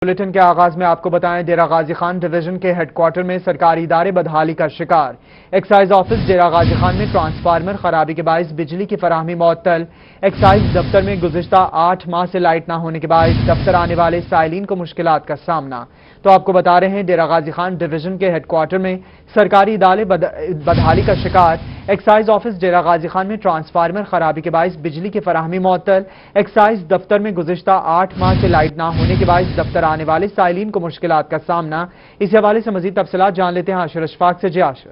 Bulletin کے آغاز میں آپ کو بتائیں ڈیرہ غازی خان ڈویژن کے ہیڈ کوارٹر میں سرکاری ادارے بدحالی کا شکار۔ ایکسائز آفس ڈیرہ غازی خان میں ٹرانسفارمر خرابی کے باعث بجلی کی فراہمی معطل۔ ایکسائز دفتر میں گزشتہ 8 ماہ سے لائٹ نہ ہونے کے باعث دفتر آنے والے سائلین کو مشکلات کا سامنا۔ تو آپ کو بتا رہے ہیں ڈیرہ غازی خان ڈویژن کے ہیڈ کوارٹر میں سرکاری ادارے بدحالی کا شکار۔ ایکسائز آفس ڈیرہ غازی خان میں ٹرانسفارمر خرابی کے باعث بجلی کی فراہمی معطل۔ ایکسائز دفتر میں گزشتہ 8 ماہ سے لائٹ نہ ہونے کے باعث دفتر آنے والے سائلین کو مشکلات کا سامنا۔ اس حوالے سے مزید تفصیلات جان لیتے ہیں عاشر اشفاق سے۔ جی عاشر۔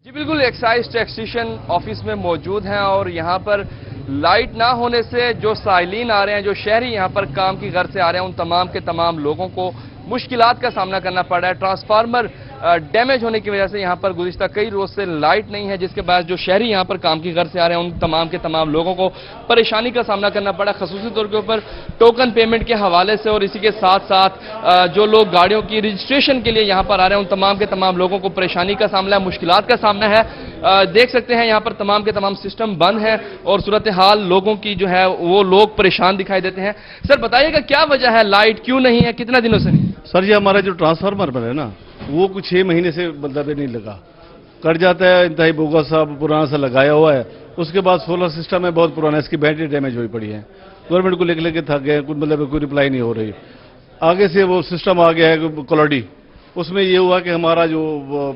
جی بالکل، ایکسائز ٹیکسیشن آفس میں موجود ہیں اور یہاں پر لائٹ نہ ہونے سے جو سائلین آ رہے ہیں، جو شہری یہاں پر کام کی غرض سے آ رہے ہیں، ان تمام کے تمام لوگوں کو مشکلات کا سامنا کرنا پڑ رہا ہے۔ ٹرانسفارمر ڈیمیج ہونے کی وجہ سے یہاں پر گزشتہ کئی روز سے لائٹ نہیں ہے، جس کے باعث جو شہری یہاں پر کام کی غرض سے آ رہے ہیں ان تمام کے تمام لوگوں کو پریشانی کا سامنا کرنا پڑا، خصوصی طور کے اوپر ٹوکن پیمنٹ کے حوالے سے، اور اسی کے ساتھ ساتھ جو لوگ گاڑیوں کی رجسٹریشن کے لیے یہاں پر آ رہے ہیں ان تمام کے تمام لوگوں کو پریشانی کا سامنا ہے، مشکلات کا سامنا ہے۔ دیکھ سکتے ہیں یہاں پر تمام کے تمام سسٹم بند ہیں اور صورتحال لوگوں کی جو ہے وہ لوگ پریشان دکھائی دیتے ہیں۔ سر بتائیے گا کیا وجہ ہے، لائٹ کیوں نہیں ہے، کتنا دنوں سے نہیں؟ سر یہ ہمارا جو ٹرانسفارمر ہے نا وہ کچھ 6 مہینے سے مطلب نہیں لگا، کٹ جاتا ہے، انتہائی بوگا سا پرانا سا لگایا ہوا ہے۔ اس کے بعد سولر سسٹم ہے بہت پرانا، اس کی بیٹری ڈیمیج ہوئی پڑی ہے، گورنمنٹ کو لے کے تھک گئے، کوئی رپلائی نہیں ہو رہی۔ آگے سے وہ سسٹم آ گیا ہے کلوڈی، اس میں یہ ہوا کہ ہمارا جو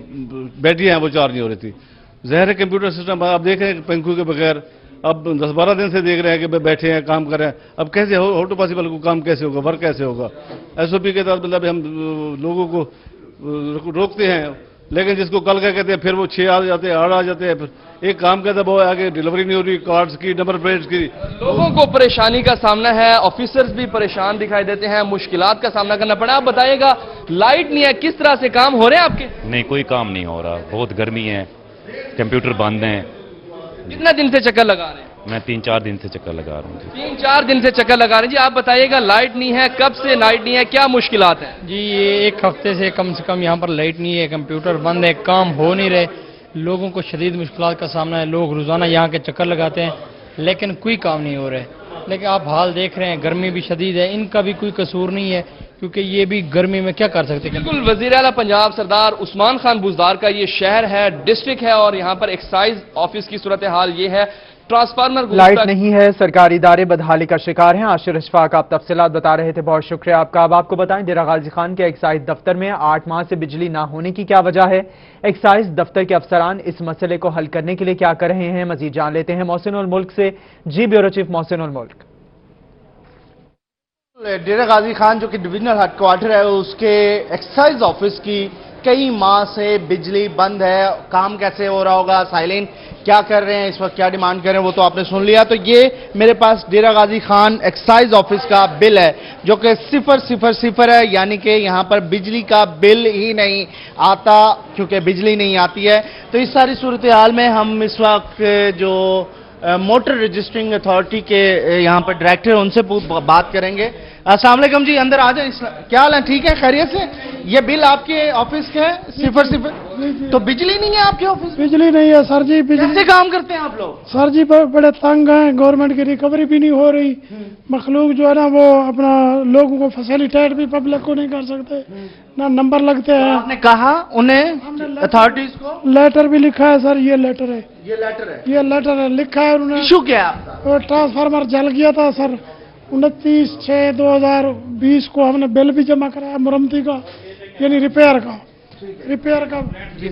بیٹری ہیں وہ چارج نہیں ہو رہی تھی۔ ظاہر ہے کمپیوٹر سسٹم آپ دیکھ رہے ہیں پنکھوں کے بغیر، اب 10-12 دن سے دیکھ رہے ہیں کہ بیٹھے ہیں کام کر رہے ہیں، اب کیسے ہو ٹو پاسبل کو کام کیسے ہوگا، ورک کیسے ہوگا؟ ایس او پی کے تحت مطلب ہم لوگوں کو روکتے ہیں، لیکن جس کو کل کا کہتے ہیں پھر وہ 6 آ جاتے ہیں، 8 آ جاتے ہیں، پھر ایک کام کہتا ہے وہ آگے ڈیلیوری نہیں ہو رہی، کارڈز کی، نمبر پلیٹس کی۔ لوگوں کو پریشانی کا سامنا ہے، آفیسرز بھی پریشان دکھائی دیتے ہیں، مشکلات کا سامنا کرنا پڑا۔ آپ بتائیے گا لائٹ نہیں ہے، کس طرح سے کام ہو رہے ہیں آپ کے؟ نہیں، کوئی کام نہیں ہو رہا، بہت گرمی ہے، کمپیوٹر بند ہیں۔ کتنا دن سے چکر لگا رہے ہیں؟ میں 3-4 دن سے چکر لگا رہا ہوں جی۔ 3-4 دن سے چکر لگا رہے ہیں۔ جی آپ بتائیے گا لائٹ نہیں ہے، کب سے لائٹ نہیں ہے، کیا مشکلات ہیں؟ جی یہ 1 ہفتے سے کم یہاں پر لائٹ نہیں ہے، کمپیوٹر بند ہے، کام ہو نہیں رہے، لوگوں کو شدید مشکلات کا سامنا ہے۔ لوگ روزانہ یہاں کے چکر لگاتے ہیں لیکن کوئی کام نہیں ہو رہے۔ لیکن آپ حال دیکھ رہے ہیں، گرمی بھی شدید ہے، ان کا بھی کوئی قصور نہیں ہے کیونکہ یہ بھی گرمی میں کیا کر سکتے ہیں۔ بالکل، وزیر اعلیٰ پنجاب سردار عثمان خان بزدار کا یہ شہر ہے، ڈسٹرکٹ ہے، اور یہاں پر ایکسائز آفس کی صورتحال یہ ہے، ٹرانسفارمر لائٹ نہیں ہے، سرکاری ادارے بدحالی کا شکار ہیں۔ عاشر اشفاق آپ تفصیلات بتا رہے تھے، بہت شکریہ آپ کا۔ اب آپ کو بتائیں ڈیرہ غازی خان کے ایکسائز دفتر میں 8 ماہ سے بجلی نہ ہونے کی کیا وجہ ہے، ایکسائز دفتر کے افسران اس مسئلے کو حل کرنے کے لیے کیا کر رہے ہیں، مزید جان لیتے ہیں محسن الملک سے۔ جی بیورو چیف محسن الملک۔ ڈیرہ غازی خان جو کہ ڈویژنل ہیڈ کوارٹر ہے اس کے ایکسائز آفس کی کئی ماہ سے بجلی بند ہے، کام کیسے ہو رہا ہوگا، سائلین کیا کر رہے ہیں، اس وقت کیا ڈیمانڈ کر رہے ہیں وہ تو آپ نے سن لیا۔ تو یہ میرے پاس ڈیرہ غازی خان ایکسائز آفس کا بل ہے جو کہ 000 ہے، یعنی کہ یہاں پر بجلی کا بل ہی نہیں آتا کیونکہ بجلی نہیں آتی ہے۔ تو اس ساری صورتحال میں ہم اس وقت جو موٹر رجسٹرنگ اتھارٹی کے یہاں پر ڈائریکٹر ان سے بات کریں گے۔ السلام علیکم جی، اندر آ جائیں۔ کیا حال ہے، ٹھیک ہے، خیریت سے؟ یہ بل آپ کے آفس کے ہے 000؟ تو بجلی نہیں ہے آپ کے آفس؟ بجلی نہیں ہے سر جی۔ کیسے کام کرتے ہیں آپ لوگ؟ سر جی بڑے تنگ ہیں، گورنمنٹ کی ریکوری بھی نہیں ہو رہی، مخلوق جو ہے نا وہ اپنا لوگوں کو فیسیلیٹیٹ بھی پبلک کو نہیں کر سکتے، نہ نمبر لگتے ہیں۔ آپ نے کہا انہیں اتھارٹیز کو؟ لیٹر بھی لکھا ہے سر، یہ لیٹر ہے، یہ لیٹر ہے، یہ لیٹر ہے، لکھا ہے انہوں نے۔ ایشو کیا ہے آپ کا؟ وہ ٹرانسفارمر جل گیا تھا سر، 29/6/2020 کو ہم نے بل بھی جمع کرایا مرمتی کا، یعنی ریپیئر کا۔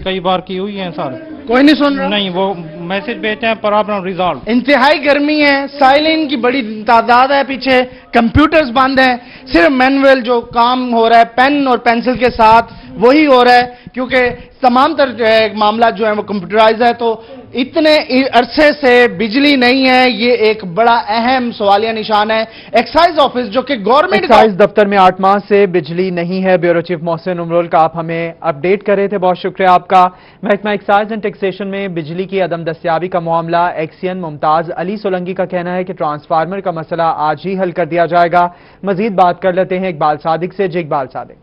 کئی بار کی ہوئی ہیں سر، کوئی نہیں سن رہا؟ نہیں وہ میسج بھیجتے ہیں پرابلم ریزالو۔ انتہائی گرمی ہے، سائلین کی بڑی تعداد ہے پیچھے، کمپیوٹرز بند ہیں، صرف مینوئل جو کام ہو رہا ہے پین اور پینسل کے ساتھ وہی ہو رہا ہے کیونکہ تمام تر معاملات جو ہیں وہ کمپیوٹرائز ہے۔ تو اتنے عرصے سے بجلی نہیں ہے، یہ ایک بڑا اہم سوالیہ نشان ہے۔ ایکسائز آفس جو کہ گورنمنٹ ایکسائز دفتر میں 8 ماہ سے بجلی نہیں ہے، بیورو چیف محسن الملک آپ ہمیں اپڈیٹ کر رہے تھے، بہت شکریہ آپ کا۔ محکمہ ایکسائز اینڈ ٹیکسیشن میں بجلی کی عدم دستیابی کا معاملہ، ایکسین ممتاز علی سولنگی کا کہنا ہے کہ ٹرانسفارمر کا مسئلہ آج ہی حل کر دیا جائے گا۔ مزید بات کر لیتے ہیں اقبال صادق سے۔ جی اقبال صادق۔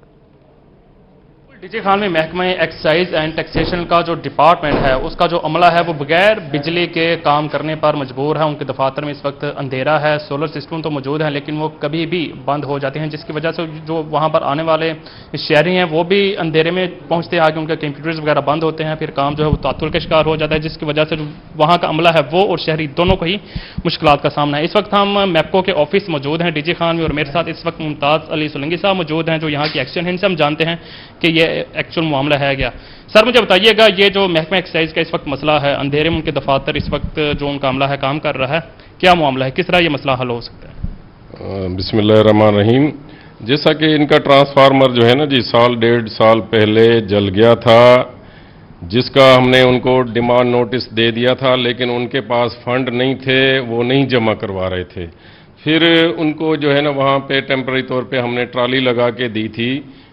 डीजे खान में महकमा एक्साइज एंड टैक्सेशन का जो डिपार्टमेंट है उसका जो अमला है वो बगैर बिजली के काम करने पर मजबूर है। उनके दफातर में इस वक्त अंधेरा है, सोलर सिस्टम तो मौजूद है लेकिन वो कभी भी बंद हो जाते हैं, जिसकी वजह से जो वहाँ पर आने वाले शहरी हैं वो भी अंधेरे में पहुँचते हैं, आगे उनके कंप्यूटर्स वगैरह बंद होते हैं, फिर काम जो है वो तातुल का शिकार हो जाता है, जिसकी वजह से जो वहाँ का अमला है वो और शहरी दोनों को ही मुश्किलात का सामना है। इस वक्त हम मैपको के ऑफिस मौजूद हैं डीजे खान में और मेरे साथ इस वक्त मुमताज़ अली सोलंकी साहब मौजूद हैं जो यहाँ की एक्शन है, इनसे हम जानते हैं कि ये एक्चुअल मामला है क्या। सर मुझे बताइएगा, ये जो महकमा एक्साइज का इस वक्त मसला है, अंधेरे में उनके दफातर इस वक्त जो उनका अमला है काम कर रहा है, क्या मामला है, किस तरह ये मसला हल हो सकता है? बिस्मिल्लाहिर्रहमानिर्रहीम। जैसा कि इनका ट्रांसफार्मर जो है ना जी, साल डेढ़ साल पहले जल गया था, जिसका हमने उनको डिमांड नोटिस दे दिया था, लेकिन उनके पास फंड नहीं थे, वो नहीं जमा करवा रहे थे। फिर उनको जो है ना वहाँ पे टेम्पररी तौर पे हमने ट्राली लगा के दी थी,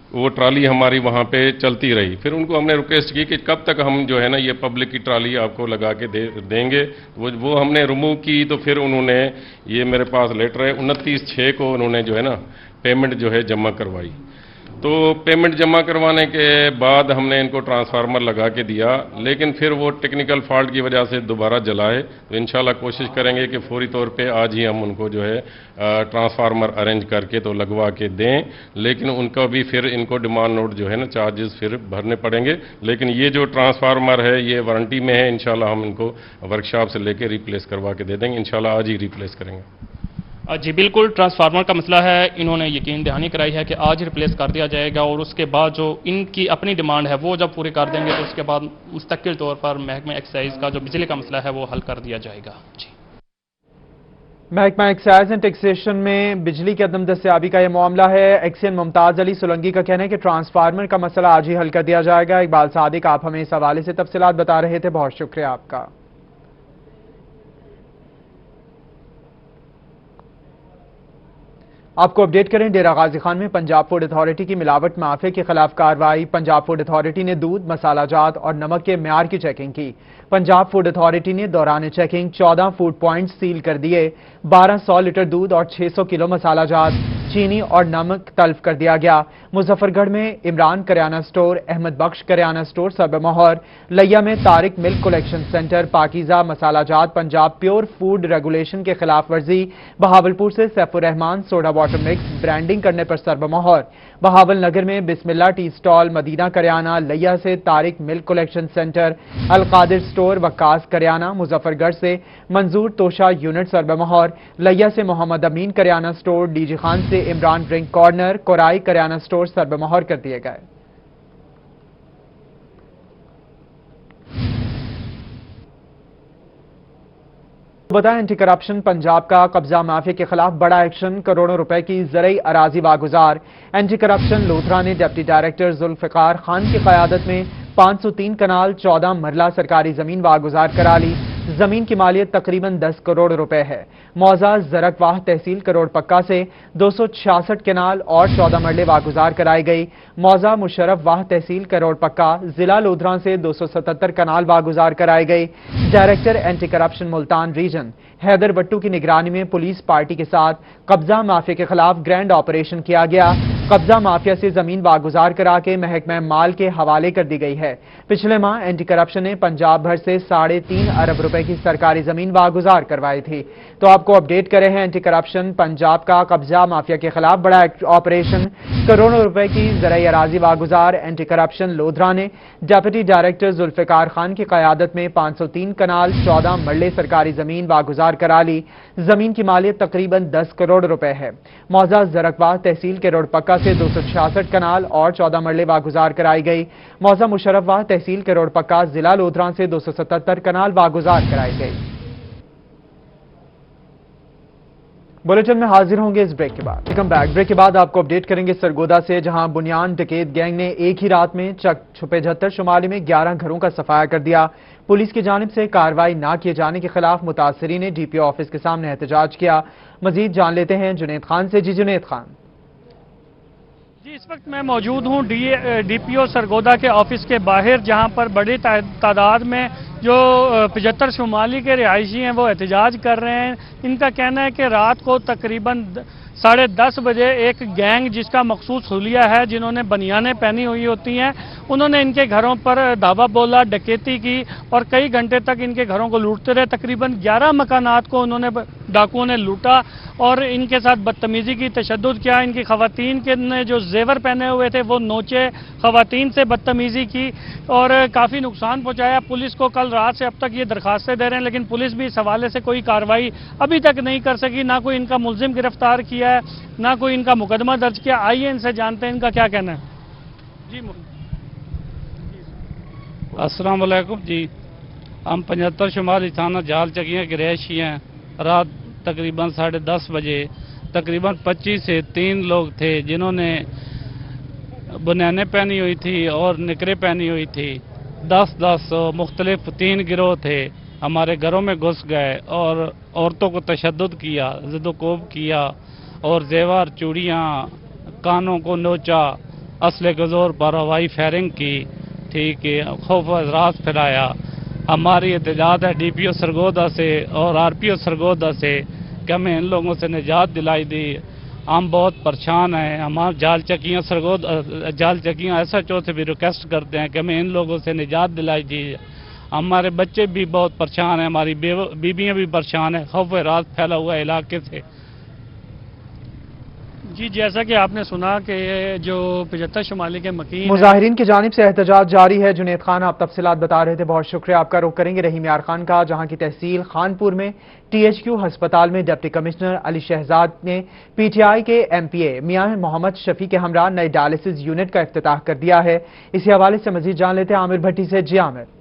वो ट्राली हमारी वहाँ पे चलती रही। फिर उनको हमने रिक्वेस्ट की कि कब तक हम जो है ना ये पब्लिक की ट्राली आपको लगा के देंगे, वो हमने रिमूव की। तो फिर उन्होंने, ये मेरे पास लेटर है, 29/6 को उन्होंने जो है ना पेमेंट जो है जमा करवाई। तो पेमेंट जमा करवाने के बाद हमने इनको ट्रांसफार्मर लगा के दिया, लेकिन फिर वो टेक्निकल फॉल्ट की वजह से दोबारा जलाए। तो इंशाल्लाह कोशिश करेंगे कि फौरी तौर पे आज ही हम उनको जो है ट्रांसफार्मर अरेंज करके तो लगवा के दें, लेकिन उनका भी फिर इनको डिमांड नोट जो है ना चार्जेस फिर भरने पड़ेंगे। लेकिन ये जो ट्रांसफार्मर है ये वारंटी में है, इंशाल्लाह हम इनको वर्कशॉप से लेके रिप्लेस करवा के दे देंगे, इंशाल्लाह आज ही रिप्लेस करेंगे। जी बिल्कुल, ट्रांसफार्मर का मसला है, इन्होंने यकीन दहानी कराई है कि आज रिप्लेस कर दिया जाएगा और उसके बाद जो इनकी अपनी डिमांड है वो जब पूरी कर देंगे तो उसके बाद मुस्तकिल तौर पर महकमा एक्साइज का जो बिजली का मसला है वो हल कर दिया जाएगा। जी, महकमा एक्साइज एंड टैक्सेशन में बिजली की अदम दस्तयाबी का यह मामला है। एक्शन मुमताज अली सोलंकी का कहना है कि ट्रांसफार्मर का मसला आज ही हल कर दिया जाएगा। इकबाल सादिक, आप हमें इस हवाले से तफसीलात बता रहे थे, बहुत शुक्रिया आपका। आपको अपडेट करें, डेरा गाजी खान में पंजाब फूड अथॉरिटी की मिलावट माफिया के खिलाफ कार्रवाई। पंजाब फूड अथॉरिटी ने दूध, मसाला जात और नमक के म्यार की चेकिंग की। पंजाब फूड अथॉरिटी ने दौरान चेकिंग 14 फूड पॉइंट सील कर दिए। 1200 लीटर दूध और 600 किलो मसाला जात, चीनी और नमक तल्फ कर दिया गया। मुजफ्फरगढ़ में इमरान करियाना स्टोर, अहमद बख्श करियाना स्टोर सरबमोहर, लैया में तारिक मिल्क कलेक्शन सेंटर, पाकीजा मसाला जात, पंजाब प्योर फूड रेगुलेशन के खिलाफ वर्जी, बहावलपुर से Saifur Rehman soda water mix branding करने पर सरबमोहर, बहावल नगर में बिस्मिल्ला टी स्टॉल, मदीना करियाना, लैया से Tariq milk collection centre, Alqadir store, Waqas करियाना, मुजफ्फरगढ़ से मंजूर तोशा यूनिट सरबमोहर, लैया से मोहम्मद अमीन करियाना स्टोर, डीजी खान से इमरान ड्रिंक कॉर्नर, कोराई करियाना स्टोर सरबमोहर कर दिए गए। बताएं, एंटी करप्शन पंजाब का कब्जा माफिया के खिलाफ बड़ा एक्शन, करोड़ों रुपए की ज़रई अराजी वागुजार। एंटी करप्शन लोथरा ने डिप्टी डायरेक्टर जुल्फिकार खान की क़यादत में 503 कनाल 14 मरला सरकारी जमीन वागुजार करा ली। जमीन की मालियत तकरीबन 10 करोड़ रुपए है। मौजा जरकवाह तहसील करोड़ पक्का से 266 कनाल और 14 मरले वागुजार कराई गई। मौजा मुशर्रफ वाह तहसील करोड़ पक्का जिला लोधरा से 277 कनाल वागुजार कराई गई। Director anti corruption Multan region Haider Battu की निगरानी में पुलिस पार्टी के साथ कब्जा माफिया के खिलाफ ग्रैंड ऑपरेशन किया गया। कब्जा माफिया से जमीन वागुजार करा के महकमा माल के हवाले कर दी गई है। पिछले माह एंटी करप्शन ने पंजाब भर से 3.5 अरब रुपए की सरकारी जमीन वागुजार करवाई थी। तो आपको अपडेट करे हैं, एंटी करप्शन पंजाब का कब्जा माफिया के खिलाफ बड़ा ऑपरेशन, करोड़ों रुपए की ज़रई अराजी वागुजार। एंटी करप्शन लोधरा ने डिप्टी डायरेक्टर जुल्फिकार खान की क़यादत में 503 कनाल 14 मरले सरकारी जमीन वागुजार करा ली। जमीन की मालियत तकरीबन 10 करोड़ रुपए है। मौजा जरकवाह तहसील के रोड पक्का से 266 कनाल और 14 मरले वागुजार कराई गई। मौजा मुशर्रफवाह तहसील के रोड पक्का जिला लोधरा से 277 कनाल वागुजार कराई गई। बुलेटिन में हाजिर होंगे इस ब्रेक के बाद। Welcome back. ब्रेक के बाद आपको अपडेट करेंगे सरगोदा से, जहां बुनियान डकैत गैंग ने एक ही रात में छुपे 75 शुमाली में 11 घरों का सफाया कर दिया। पुलिस की जानिब से कार्रवाई न किए जाने के खिलाफ मुतासरीन ने डीपीओ ऑफिस के सामने एहतजाज किया। मजीद जान लेते हैं जुनेद खान से। जी जुनेद खान। जी, इस वक्त मैं मौजूद हूँ डीपीओ सरगोदा के ऑफिस के बाहर, जहाँ पर बड़ी तादाद में जो 75 शुमाली के रिहायशी हैं वो एहतजाज कर रहे हैं। इनका कहना है कि रात को तकरीबन 10:30 बजे एक गैंग जिसका मखसूस हुलिया है, जिन्होंने बनियानें पहनी हुई होती हैं, उन्होंने इनके घरों पर धावा बोला, डकैती की और कई घंटे तक इनके घरों को लूटते रहे। तकरीबन 11 मकानात को उन्होंने डाकुओं ने लूटा और इनके साथ बदतमीजी की, तशद्दुद किया। इनकी खवातीन के ने जो जेवर पहने हुए थे वो नोचे, खवातीन से बदतमीजी की और काफ़ी नुकसान पहुंचाया। पुलिस को कल रात से अब तक ये दरखास्तें दे रहे हैं, लेकिन पुलिस भी इस हवाले से कोई कार्रवाई अभी तक नहीं कर सकी। ना कोई इनका मुलजिम गिरफ्तार किया है, ना कोई इनका मुकदमा दर्ज किया। आइए इनसे जानते हैं इनका क्या कहना है। जी अस्सलाम वालेकुम जी, हम 75 शुमारी थाना जाल चकिया के रहायशी हैं। रात तकरीबन 10:30 बजे तकरीबन 25 से 3 लोग थे जिन्होंने बनियानें पहनी हुई थी और निकरें पहनी हुई थी। 10 मुख्तलिफ 3 गिरोह थे, हमारे घरों में घुस गए और औरतों को तशद्दुद किया, ज़िद्दोकोब किया और जेवर, चूड़ियाँ, कानों को नोचा, असले के ज़ोर पर हवाई फायरिंग की, ठीक है, खौफ रात फैलाया। हमारी एहतजाज है DPO सरगोदा से और RPO सरगोदा से कि हमें इन लोगों से निजात दिलाई दी। हम बहुत परेशान हैं। हमारे जाल चकियाँ SHO से भी रिक्वेस्ट करते हैं कि हमें इन लोगों से निजात दिलाई दी। हमारे बच्चे भी बहुत परेशान हैं, हमारी बीवियाँ भी परेशान हैं, खौफ रात फैला हुआ है इलाके से। जी, जैसा कि आपने सुना कि जो 75 शुमाली के मकीन मुजाहिरीन की जानिब से एहतजाज जारी है। जुनेद खान, आप तफसीलात बता रहे थे, बहुत शुक्रिया आपका। रुख करेंगे रहीम यार खान का, जहां की तहसील खानपुर में THQ अस्पताल में डिप्टी कमिश्नर अली शहजाद ने PTI के MPA मियां मोहम्मद शफी के हमरा नए डायलिसिस यूनिट का इफ्तिताह कर दिया है। इसी हवाले से मजीद जान लेते हैं आमिर भट्टी से। जी आमिर।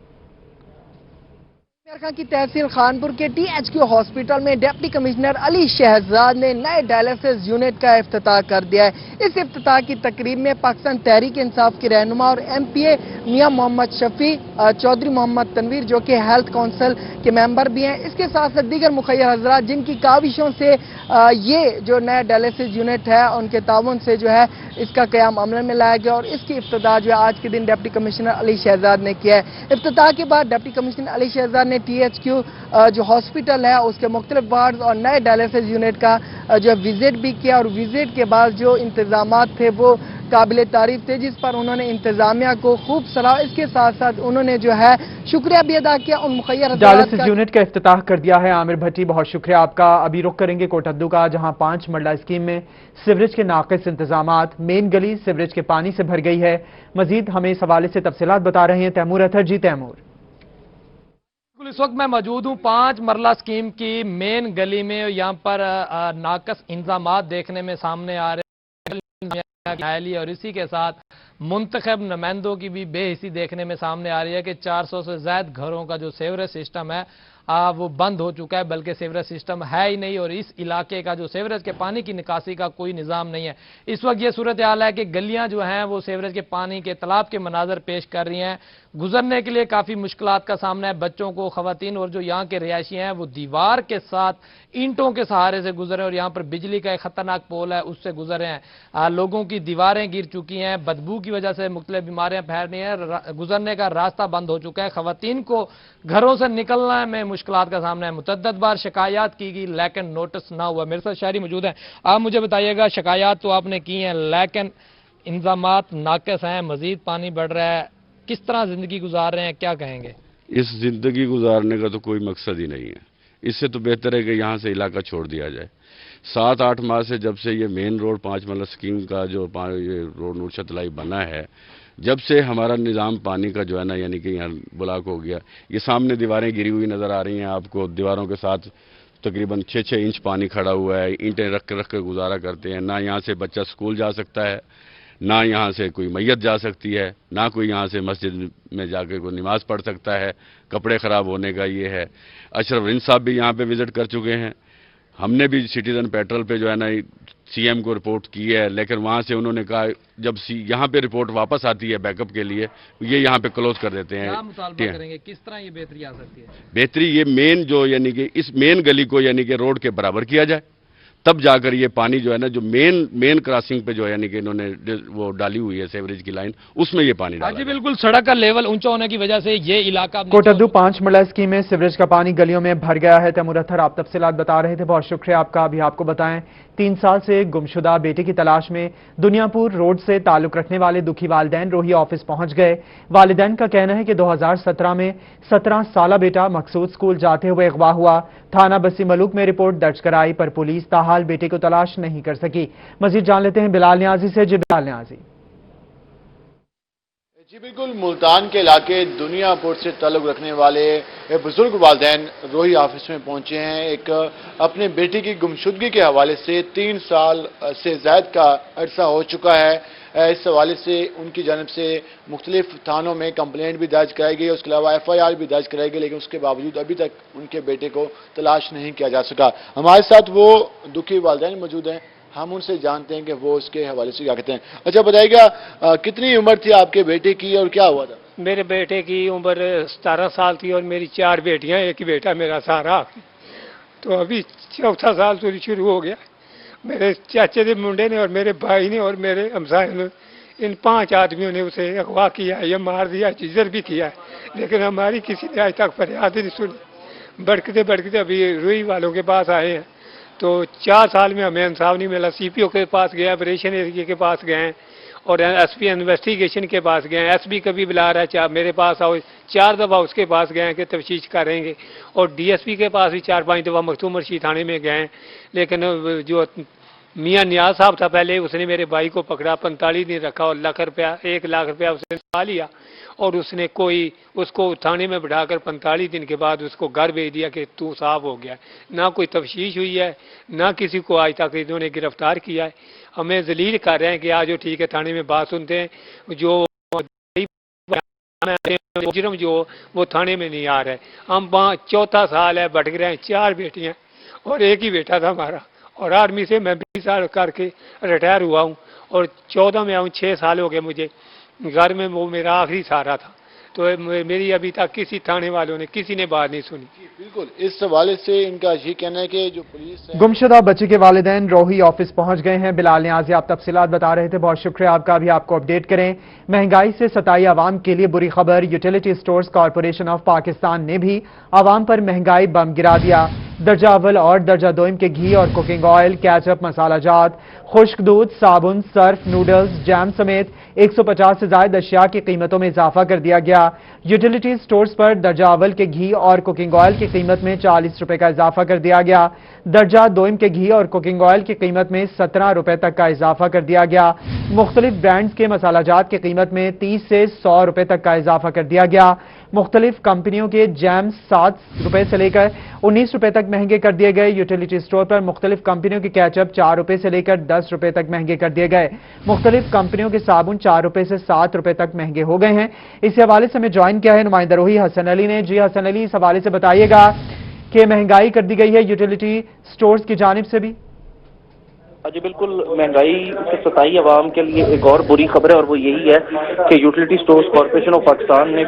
खान की तहसील खानपुर के THQ हॉस्पिटल में डिप्टी कमिश्नर अली शहजाद ने नए डायलिसिस यूनिट का इफ्तिताह कर दिया है। इस इफ्तिताह की तकरीब में पाकिस्तान तहरीक इंसाफ के रहनुमा और MPA मियां मोहम्मद शफी, चौधरी मोहम्मद तनवीर जो कि हेल्थ काउंसिल के मेंबर भी हैं, इसके साथ साथ दीगर मुखय्यर हजरात जिनकी काविशों से ये जो नया डायलिसिस यूनिट है उनके ताउन से जो है इसका क़याम अमल में लाया गया और इसकी इफ्तिताह जो है आज के दिन डिप्टी कमिश्नर अली शहजाद ने किया है। इफ्तिताह के बाद डिप्टी कमिश्नर अली शहजाद ने THQ जो हॉस्पिटल है उसके मुख्तलिफ वार्ड और नए डायलिसिस यूनिट का जो विजिट भी किया और विजिट के बाद जो इंतजामात थे वो काबिल तारीफ थे, जिस पर उन्होंने इंतजामिया को खूब सराहा। इसके साथ साथ उन्होंने जो है शुक्रिया भी अदा किया उन मुखय्यर डायलिसिस यूनिट का इफ्तिताह कर दिया है। आमिर भट्टी, बहुत शुक्रिया आपका। अभी रुख करेंगे कोटद्दू का, जहां 5 मरला स्कीम में सीवरेज के नाकिस इंतजामात, मेन गली सीवरेज के पानी से भर गई है। मजीद हमें इस हवाले से तफसीलात बता रहे हैं तैमूर अतहर। जी तैमूर। इस वक्त मैं मौजूद हूँ 5 मरला स्कीम की मेन गली में। यहाँ पर नाकस इंतजामात देखने में सामने आ रहे हैं और इसी के साथ मुंतखब नुमाइंदों की भी बेहिसी देखने में सामने आ रही है कि 400 से ज्यादा घरों का जो सीवरेज सिस्टम है वो बंद हो चुका है, बल्कि सीवरेज सिस्टम है ही नहीं और इस इलाके का जो सीवरेज के पानी की निकासी का कोई निज़ाम नहीं है। इस वक्त ये सूरत हाल है कि गलियां जो हैं वो सीवरेज के पानी के तालाब के मनाजर पेश कर रही हैं। गुजरने के लिए काफ़ी मुश्किलात का सामना है बच्चों को, खवातीन और जो यहाँ के रिहायशी हैं वो दीवार के साथ ईंटों के सहारे से गुजरे और यहाँ पर बिजली का एक खतरनाक पोल है उससे गुजरे हैं। लोगों की दीवारें गिर चुकी हैं, बदबू की वजह से मुख्तलिफ बीमारियां फैल रही हैं, गुजरने का रास्ता बंद हो चुका है। खवातीन को घरों से निकलने में मुश्किलात का सामना है। मुतअद्दिद बार शिकायत की गई लेकिन नोटिस ना हुआ। मेरे साथ शायरी मौजूद है, आप मुझे बताइएगा, शिकायत तो आपने की है लेकिन इंतजामात नाकिस हैं, मजीद पानी बढ़ रहा है, किस तरह जिंदगी गुजार रहे हैं, क्या कहेंगे? इस जिंदगी गुजारने का तो कोई मकसद ही नहीं है। इससे तो बेहतर है कि यहाँ से इलाका छोड़ दिया जाए। 7-8 माह से जब से ये मेन रोड 5 मरला स्कीम का जो ये रोड नूरशतलाई बना है, जब से हमारा निज़ाम पानी का जो है ना यानी कि यहाँ ब्लॉक हो गया। ये सामने दीवारें गिरी हुई नज़र आ रही हैं आपको, दीवारों के साथ तकरीबन 6-6 इंच पानी खड़ा हुआ है। ईंटें रख के गुजारा करते हैं। ना यहाँ से बच्चा स्कूल जा सकता है, ना यहाँ से कोई मैयत जा सकती है, ना कोई यहाँ से मस्जिद में जाकर कोई नमाज पढ़ सकता है। कपड़े ख़राब होने का ये है। अशरफ रिंद साहब भी यहाँ पे विज़िट कर चुके हैं। हमने भी सिटीजन पेट्रोल पे जो है ना CM को रिपोर्ट की है, लेकिन वहाँ से उन्होंने कहा जब यहाँ पे रिपोर्ट वापस आती है बैकअप के लिए ये यहाँ पे क्लोज कर देते हैं। क्या मुतालबा करेंगे, किस तरह ये बेहतरी आ सकती है? बेहतरी ये मेन जो यानी कि इस मेन गली को यानी कि रोड के बराबर किया जाए तब जाकर ये पानी जो है ना, जो मेन क्रॉसिंग पे जो है यानी कि इन्होंने वो डाली हुई है सीवरेज की लाइन, उसमें ये पानी डाला। जी बिल्कुल, सड़क का लेवल ऊंचा होने की वजह से ये इलाका कोटद्दू 5 मरला स्कीम में सीवरेज का पानी गलियों में भर गया है। तैमूर अत्तर आप तफसीलात बता रहे थे, बहुत शुक्रिया आपका। अभी आपको बताएं, 3 साल से गुमशुदा बेटे की तलाश में दुनियापुर रोड से ताल्लुक रखने वाले दुखी वालिदैन रोही ऑफिस पहुंच गए। वालिदैन का कहना है कि 2017 में 17 साला बेटा मकसूद स्कूल जाते हुए अगवा हुआ। थाना बस्ती मलूक में रिपोर्ट दर्ज कराई पर पुलिस ताहाल बेटे को तलाश नहीं कर सकी। मजीद जान लेते हैं बिलाल न्याजी से। जी बिलाल न्याजी। जी बिल्कुल, मुल्तान के इलाके दुनियापुर से ताल्लुक रखने वाले बुजुर्ग वालिदैन रोही ऑफिस में पहुंचे हैं। एक अपने बेटी की गुमशुदगी के हवाले से 3 साल से ज्यादा का अरसा हो चुका है। इस हवाले से उनकी जानब से मुख्तलिफ थानों में कंप्लेंट भी दर्ज कराई गई, उसके अलावा FIR भी दर्ज कराई गई, लेकिन उसके बावजूद अभी तक उनके बेटे को तलाश नहीं किया जा सका। हमारे साथ वो दुखी वालिदैन मौजूद हैं, हम उनसे जानते हैं कि वो उसके हवाले से क्या कहते हैं। अच्छा बताइएगा, कितनी उम्र थी आपके बेटे की और क्या हुआ था? मेरे बेटे की उम्र 17 साल थी और मेरी 4 बेटियां, एक ही बेटा मेरा सारा। तो अभी 4था साल तो शुरू हो गया। मेरे चाचे के मुंडे ने और मेरे भाई ने और मेरे हमसाए ने, इन 5 आदमियों ने उसे अगवा किया, ये मार दिया, जिजर भी किया है, लेकिन हमारी किसी ने आज तक फरियाद नहीं सुनी। भड़कते भड़कते अभी रोही वालों के पास आए हैं, तो 4 साल में हमें इंसाफ नहीं मिला। CPO के पास गए, ऑपरेशन एरिया के पास गए और SP इन्वेस्टिगेशन के पास गए। SB कभी बुला रहा है, मेरे पास आओ, 4 दफ़ा उसके पास गए कि तफ्तीश करेंगे, और DSP के पास भी 4-5 दफ़ा मखदूम रशीद थाने में गए। लेकिन जो मियाँ नियाज साहब था पहले, उसने मेरे भाई को पकड़ा, 45 दिन रखा और 1 लाख रुपया उसने पा लिया, और उसने उसको थाने में बिठाकर 45 दिन के बाद उसको घर भेज दिया कि तू साफ हो गया। ना कोई तफ्तीश हुई है, ना किसी को आज तक इन्होंने गिरफ्तार किया है। हमें जलील कर रहे हैं कि आज जो ठीक है थाने में बात सुनते हैं, जो मुजरम जो वो थाने में नहीं आ रहा है। हम 4था साल है, भटक रहे हैं, 4 बेटियां और एक ही बेटा था हमारा, और आर्मी से मैं 20 साल करके रिटायर हुआ हूँ और 14 में आऊँ, 6 साल हो गए मुझे। घर में वो मेरा आखिरी सहारा था, तो मेरी अभी तक किसी थाने वालों ने किसी ने बात नहीं सुनी। बिल्कुल, इस हवाले से इनका ये कहना है कि जो पुलिस है, गुमशुदा बच्चे के वालिदैन रोही ऑफिस पहुंच गए हैं। बिलाल न्याजी आप तफसीलात बता रहे थे, बहुत शुक्रिया आपका। अभी आपको अपडेट करें, महंगाई से सताई आवाम के लिए बुरी खबर। Utility stores corporation of Pakistan ने भी आवाम पर महंगाई बम गिरा दिया। दर्जा अव्वल और दर्जा दोइम के घी और कुकिंग ऑयल, कैचअप, मसाला जात, खुश्क दूध, साबुन, सर्फ, नूडल्स, जैम समेत 150 से ज्यादा अशिया की कीमतों में इजाफा कर दिया गया। यूटिलिटी स्टोर्स पर दर्जा अव्वल के घी और कुकिंग ऑयल की कीमत में 40 रुपए का इजाफा कर दिया गया। दर्जा दोइम के घी और कुकिंग ऑयल की कीमत में 17 रुपए तक का इजाफा कर दिया गया। मुख्तलिफ ब्रांड्स के मसाला जात की कीमत में 30 से 100 रुपए तक का इजाफा कर दिया गया। मुख्तलिफ कंपनियों के जैम 7 रुपए से लेकर 19 रुपए तक महंगे कर दिए गए। यूटिलिटी स्टोर पर मुख्तलिफ कंपनियों के कैचअप 4 रुपए से लेकर 10 रुपए तक महंगे कर दिए गए। मुख्तलिफ कंपनियों के साबुन 4 रुपए से 7 रुपए तक महंगे हो गए हैं। इस हवाले से हमें ज्वाइन किया है नुमाइंदा रोही हसन अली ने। जी हसन अली, इस हवाले से बताइएगा कि महंगाई कर दी गई है यूटिलिटी स्टोर्स की जानिब से भी। जी बिल्कुल, महंगाई से सताई आवाम के लिए एक और बुरी खबर है, और वो यही है कि utility stores corporation of Pakistan ने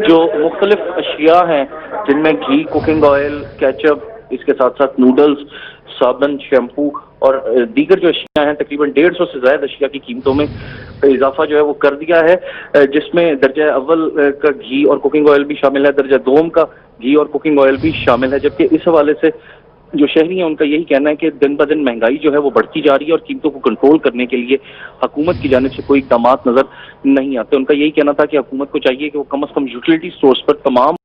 जो मुख्तलिफ अशिया हैं, जिनमें घी, कुकिंग ऑयल, केचप, इसके साथ साथ नूडल्स, साबुन, शैम्पू और दीगर जो अशिया हैं, तकरीबन 150 से ज्यादा अशिया की कीमतों में इजाफा जो है वो कर दिया है, जिसमें दर्जा अव्वल का घी और कुकिंग ऑयल भी शामिल है, दर्जा दोम का घी और कुकिंग ऑयल भी शामिल है। जबकि इस हवाले से जो शहरी हैं उनका यही कहना है कि दिन ब दिन महंगाई जो है वो बढ़ती जा रही है और कीमतों को कंट्रोल करने के लिए हुकूमत की जानिब से कोई इक़दाम नजर नहीं आते। उनका यही कहना था कि हुकूमत को चाहिए कि वो कम अज़ कम यूटिलिटी स्टोर्स पर तमाम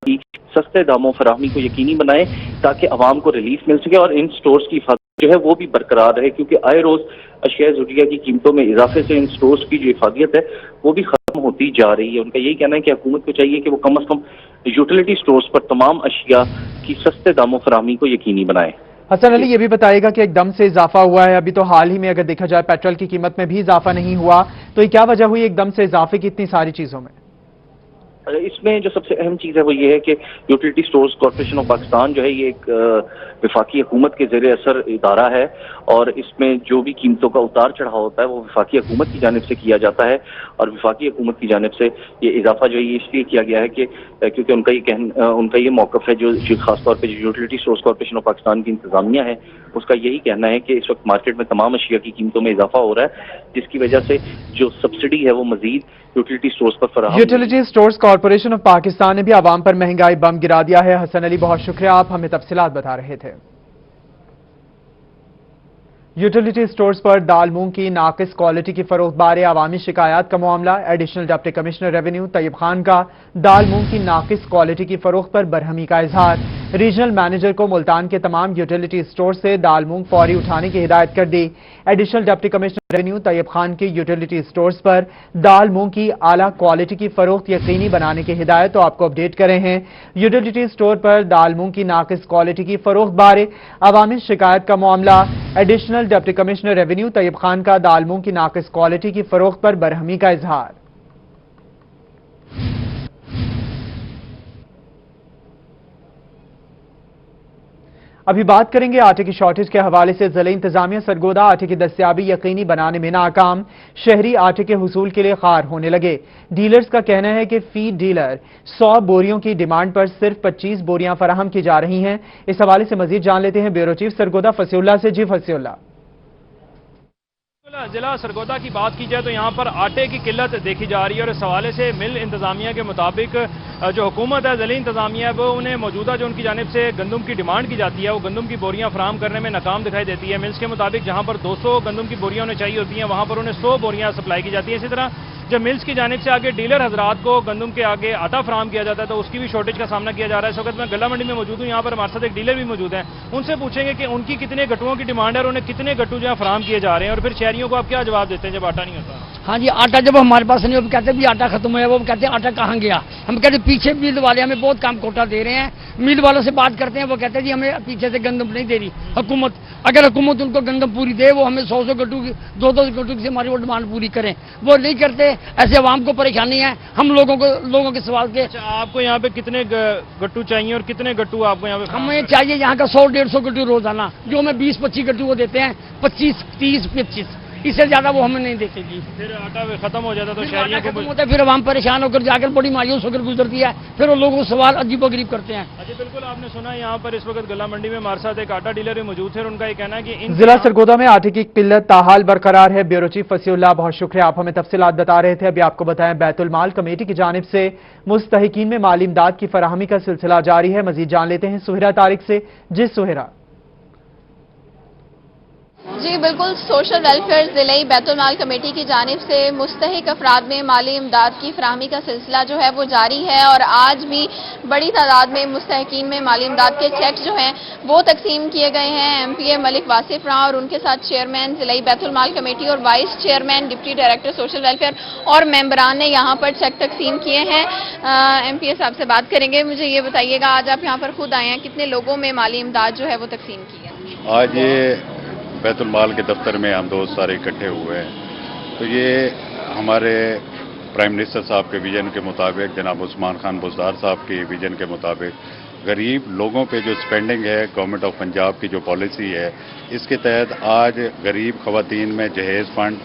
की सस्ते दामों फराहमी को यकीनी बनाए, ताकि आवाम को रिलीफ मिल सके और इन स्टोर्स की जो है वो भी बरकरार रहे, क्योंकि आए रोज अशिया ज़रूरिया की कीमतों में इजाफे से इन स्टोर्स की जो हिफाजियत है वो भी खत्म होती जा रही है। उनका यही कहना है कि हुकूमत को चाहिए कि वो कम अज़ कम यूटिलिटी स्टोर्स पर तमाम अशिया की सस्ते दामों फराहमी को यकीनी बनाए। हसन अली, ये भी बताएगा कि एकदम से इजाफा हुआ है, अभी तो हाल ही में अगर देखा जाए पेट्रोल की कीमत में भी इजाफा नहीं हुआ, तो ये क्या वजह हुई एकदम से इजाफे की इतनी सारी चीजों में? इसमें जो सबसे अहम चीज़ है वो ये है कि utility stores corporation of Pakistan जो है ये एक वफाकी हुकूमत के ज़ेर असर इदारा है और इसमें जो भी कीमतों का उतार चढ़ाव होता है वो वफाकी हुकूमत की जानिब से किया जाता है और वफाकी हुकूमत की जानिब से ये इजाफा जो है ये इसलिए किया गया है कि क्योंकि उनका ये मौक़िफ़ है जो ख़ासतौर पर जो utility stores corporation of Pakistan की इंतज़ामिया है उसका यही कहना है कि इस वक्त मार्केट में तमाम अशिया की कीमतों में इजाफा हो रहा है जिसकी वजह से जो सब्सिडी है वो मजीद यूटिलिटी स्टोर्स पर फराहम। Utility stores corporation of Pakistan ने भी आवाम पर महंगाई बम गिरा दिया है। हसन अली, बहुत शुक्रिया, आप हमें तफसीलात बता रहे थे। यूटिलिटी स्टोर्स पर दाल मूंग की नाकिस क्वालिटी की फरोख्त बारे अवामी शिकायत का मामला। Additional deputy commissioner revenue Tayyab Khan का दाल मूंग की नाकिस क्वालिटी की फरोख्त पर बरहमी का इजहार। रीजनल मैनेजर को मुल्तान के तमाम यूटिलिटी स्टोर से दाल मूंग फौरी उठाने की हिदायत कर दी। Additional deputy commissioner revenue Tayyab Khan की यूटिलिटी स्टोर्स पर दाल मूंग की आला क्वालिटी की फरोख्त यकीनी बनाने की हिदायत तो आपको अपडेट करें हैं। यूटिलिटी स्टोर पर दाल मूंग की नाकिस क्वालिटी की फरोख्त बारे अवामी शिकायत का मामला। Additional deputy commissioner revenue Tayyab Khan का दाल मूंग की नाकिस क्वालिटी की फरोख्त पर बरहमी का इजहार। अभी बात करेंगे आटे की शॉर्टेज के हवाले से। जिले इंतजामिया सरगोदा आटे की दस्तयाबी यकीनी बनाने में नाकाम। शहरी आटे के हुसूल के लिए खार होने लगे। डीलर्स का कहना है कि फीड डीलर 100 बोरियों की डिमांड पर सिर्फ 25 बोरियां फराहम की जा रही हैं। इस हवाले से मजीद जान लेते हैं ब्यूरो चीफ सरगोदा फसीउल्लाह से। जी फसीउल्लाह, जिला सरगोदा की बात की जाए तो यहाँ पर आटे की किल्लत देखी जा रही है और इस हवाले से मिल इंतजामिया के मुताबिक जो हुकूमत है, जिले इंतजामिया है, वो उन्हें मौजूदा जो उनकी जानिब से गंदम की डिमांड की जाती है वो गंदम की बोरियां फराहम करने में नाकाम दिखाई देती है। मिल्स के मुताबिक जहाँ पर 200 गंदम की बोरियां उन्हें चाहिए होती हैं वहाँ पर उन्हें 100 बोरियां सप्लाई की जाती है। इसी तरह जब मिल्स की जानिब से आगे डीलर हजरात को गंदम के आगे आटा फराहम किया जाता है तो उसकी भी शॉर्टेज का सामना किया जा रहा है। इस वक्त मैं गला मंडी में मौजूद हूँ, यहाँ पर हमारे साथ एक डीलर भी मौजूद हैं। उनसे पूछेंगे कि उनकी कितने गट्टुओं की डिमांड है और उन्हें कितने गट्टू जो है फराहम किए जा रहे हैं और फिर शहरियों को आप क्या जवाब देते हैं जब आटा नहीं होता? हाँ जी, आटा जब हमारे पास नहीं, वो कहते हैं भी आटा खत्म है, वो कहते हैं आटा कहाँ गया। हम कहते हैं पीछे मिल वाले हमें बहुत काम कोटा दे रहे हैं। मिल वालों से बात करते हैं, वो कहते हैं जी हमें पीछे से गंदम नहीं दे रही हुकूमत। अगर हुकूमत उनको गंदम पूरी दे, वो हमें 100 गट्टू की 200 गट्टू से हमारी वो डिमांड पूरी करें, वो नहीं करते। ऐसे आवाम को परेशानी है, हम लोगों के सवाल के। अच्छा, आपको यहाँ पे कितने गट्टू चाहिए और कितने गट्टू आपको यहाँ पे? हमें चाहिए यहाँ का 100-150 गट्टू रोजाना, जो हमें 20-25 गट्टू वो देते हैं, 25, 30, 25, इससे ज्यादा वो हमें नहीं देते जी। फिर आटा खत्म हो जाता तो शहरियों को खत्म होता है, फिर आवाम परेशान होकर जाकर बड़ी मायूस होकर गुजरती है, फिर वो लोगों को सवाल अजीबोगरीब करते हैं। अच्छा, बिल्कुल आपने सुना यहाँ पर इस वक्त गला मंडी में हमारे साथ एक आटा डीलर भी मौजूद थे और उनका ये कहना है कि जिला सरगोदा में आटे की किल्लत ताहाल बरकरार है। ब्यूरो चीफ फसीउल्लाह, बहुत शुक्रिया, आप हमें तफसीलात बता रहे थे। अभी आपको बताएं बैतुल माल कमेटी की जानिब से मुस्तहिकीन में माली इमदाद की फराहमी का सिलसिला जारी है। मजीद जान लेते हैं सुहेरा तारिक से। जी सुहेरा। जी बिल्कुल, सोशल वेलफेयर ज़िले बैतुल माल कमेटी की जानिब से मुस्तहिक अफराद में माली इमदाद की फराहमी का सिलसिला जो है वो जारी है और आज भी बड़ी तादाद में मुस्तहिकीन में माली इमदाद के चेक जो हैं वो तकसीम किए गए हैं। MPA मलिक वासिफ राव और उनके साथ चेयरमैन ज़िले बैतुल माल कमेटी और vice chairman deputy director social welfare और मेंबरान ने यहाँ पर चेक तकसीम किए हैं। MPA साहब से बात करेंगे। मुझे ये बताइएगा, आज आप यहाँ पर खुद आए हैं, कितने लोगों में माली इमदाद जो है वो तकसीम की है? आज ये बैतुल माल के दफ्तर में हम दोस्त सारे इकट्ठे हुए हैं, तो ये हमारे प्राइम मिनिस्टर साहब के विजन के मुताबिक, जनाब उस्मान खान बुज़दार साहब के विजन के मुताबिक गरीब लोगों पे जो स्पेंडिंग है, गवर्नमेंट ऑफ पंजाब की जो पॉलिसी है, इसके तहत आज गरीब ख़वातीन में जहेज़ फंड,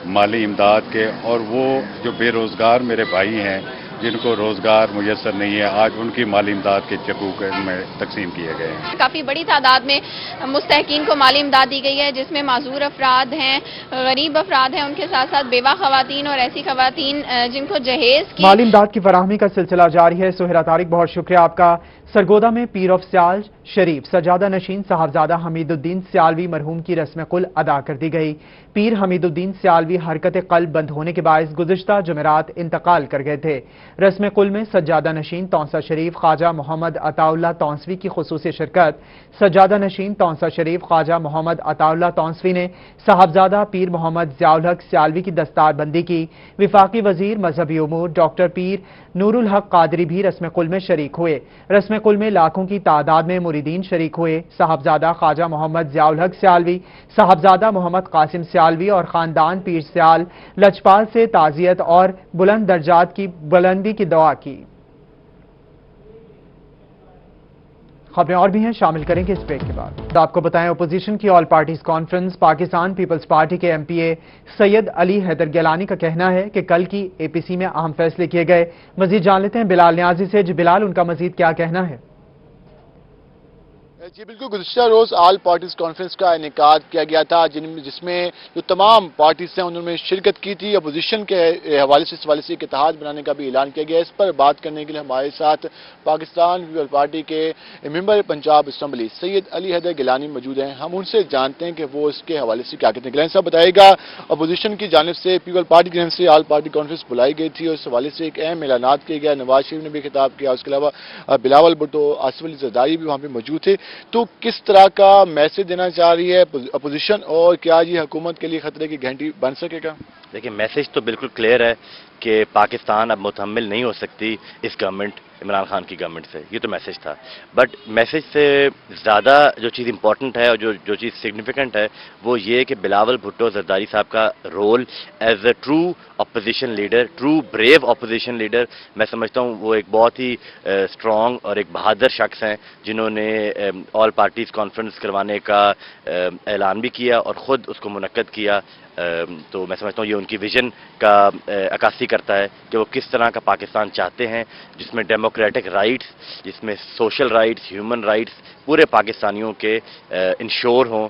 माली इमदाद के, और वो जो बेरोज़गार मेरे भाई हैं जिनको रोजगार मुयसर नहीं है, आज उनकी माली इमदाद के चेक में तकसीम किए गए हैं। काफ़ी बड़ी तादाद में मुस्तहिकीन को माली इमदाद दी गई है, जिसमें माजूर अफराद हैं, गरीब अफराद हैं, उनके साथ साथ बेवा खवातीन और ऐसी खवातीन जिनको जहेज की माली इमदाद की फराहमी का सिलसिला जारी है। सुहेरा तारिक, बहुत शुक्रिया आपका। सरगोदा में पीर ऑफ सियाल शरीफ सजादा नशीन साहबजादा हमीदुद्दीन सियालवी मरहूम की रस्म कुल अदा कर दी गई। पीर हमीदुद्दीन सियालवी हरकत कल्ब बंद होने के बायस गुज़िश्ता जुमेरात इंतकाल कर गए थे। रस्म कुल में सज्जादा नशीन तौंसा शरीफ ख्वाजा मोहम्मद अताउल्लाह तौंसवी की खुसूसी शिरकत। सज्जादा नशीन तौंसा शरीफ ख्वाजा मोहम्मद अताउल्लाह तौंसवी ने साहबजादा पीर मोहम्मद ज़ियाउल हक सियालवी की दस्तारबंदी की। विफाकी वजीर मजहबी उमूर डॉक्टर पीर नूरुल हक कादरी भी रस्म कुल में शरीक हुए। रस्म कुल में लाखों की तादाद में मुरीदीन शरीक हुए। साहबजादा ख्वाजा मोहम्मद ज़ियाउल हक सियालवी, साहबजादा मोहम्मद कासिम सियालवी और ख़ानदान पीर सियाल लजपाल से ताज़ियत और बुलंद दर्जात की बुलंदी की दुआ की। खबरें और भी हैं, शामिल करेंगे इस ब्रेक के बाद। तो आपको बताएं, अपोजिशन की all parties conference Pakistan Peoples Party के एमपीए सैयद अली हैदर गिलानी का कहना है कि कल की एपीसी में अहम फैसले किए गए। मजीद जान लेते हैं बिलाल न्याजी से। जी बिलाल, उनका मजीद क्या कहना है? जी बिल्कुल, गुज़िश्ता रोज़ ऑल पार्टीज कॉन्फ्रेंस का इनेकाद किया गया था जिसमें जो तमाम पार्टीज हैं उन्होंने शिरकत की थी। अपोजिशन के हवाले से इस हवाले से एक इत्तेहाद बनाने का भी ऐलान किया गया। इस पर बात करने के लिए हमारे साथ पाकिस्तान पीपल पार्टी के मेंबर पंजाब असम्बली सैयद अली हैदर गिलानी मौजूद हैं। हम उनसे जानते हैं कि वो इसके हवाले से क्या कहते हैं। गिलानी साहब बताइएगा, अपोजिशन की जानिब से पीपल पार्टी की जानिब से ऑल पार्टी कॉन्फ्रेंस बुलाई गई थी और इस हवाले से एक अहम ऐलानात किया गया। नवाज शरीफ ने भी खिताब किया, उसके अलावा बिलावल भुट्टो, आसिफ अली जरदारी भी वहाँ पर मौजूद थे। तो किस तरह का मैसेज देना चाह रही है अपोजिशन और क्या ये हुकूमत के लिए खतरे की घंटी बन सकेगा? देखिए, मैसेज तो बिल्कुल क्लियर है कि पाकिस्तान अब मुतहम्मिल नहीं हो सकती इस गवर्नमेंट, इमरान खान की गवर्नमेंट से। ये तो मैसेज था, बट मैसेज से ज़्यादा जो चीज़ इंपॉर्टेंट है और जो चीज़ सिग्निफिकेंट है वो ये कि बिलावल भुट्टो जरदारी साहब का role as a true opposition leader, true brave opposition leader, मैं समझता हूँ वो एक बहुत ही स्ट्रॉन्ग और एक बहादुर शख्स हैं जिन्होंने ऑल पार्टीज़ कॉन्फ्रेंस करवाने का ऐलान भी किया और ख़ुद उसको मुनक्कद किया। तो मैं समझता हूँ ये उनकी विजन का अक्कासी करता है कि वो किस तरह का पाकिस्तान चाहते हैं, जिसमें डेमोक्रेटिक राइट्स, जिसमें सोशल राइट्स, ह्यूमन राइट्स पूरे पाकिस्तानियों के इंश्योर हों,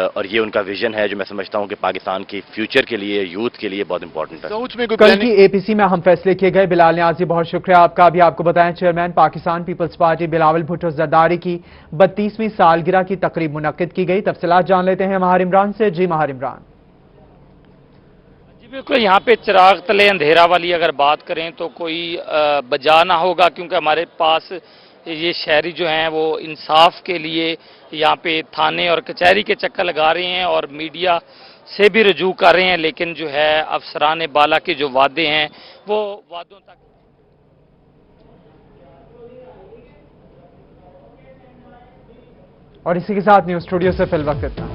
और ये उनका विजन है जो मैं समझता हूँ कि पाकिस्तान की फ्यूचर के लिए, यूथ के लिए बहुत इंपॉर्टेंट है। कल की एपीसी में अहम फैसले किए गए। बिलाल न्याजी, बहुत शुक्रिया आपका। अभी आपको बताएं, चेयरमैन पाकिस्तान पीपल्स पार्टी बिलावल भुट्टो जरदारी की 32वीं सालगिरह की तकरीब मुनक्किद की गई। तफसीलात जान लेते हैं महार इमरान से। जी महार इमरान। बिल्कुल, यहाँ पे चिराग तले अंधेरा वाली अगर बात करें तो कोई बजा ना होगा, क्योंकि हमारे पास ये शहरी जो हैं वो इंसाफ के लिए यहाँ पे थाने और कचहरी के चक्कर लगा रहे हैं और मीडिया से भी रजू कर रहे हैं, लेकिन जो है अफसरान बाला के जो वादे हैं वो वादों तक। और इसी के साथ न्यूज़ स्टूडियो से फिल वक्त इतना।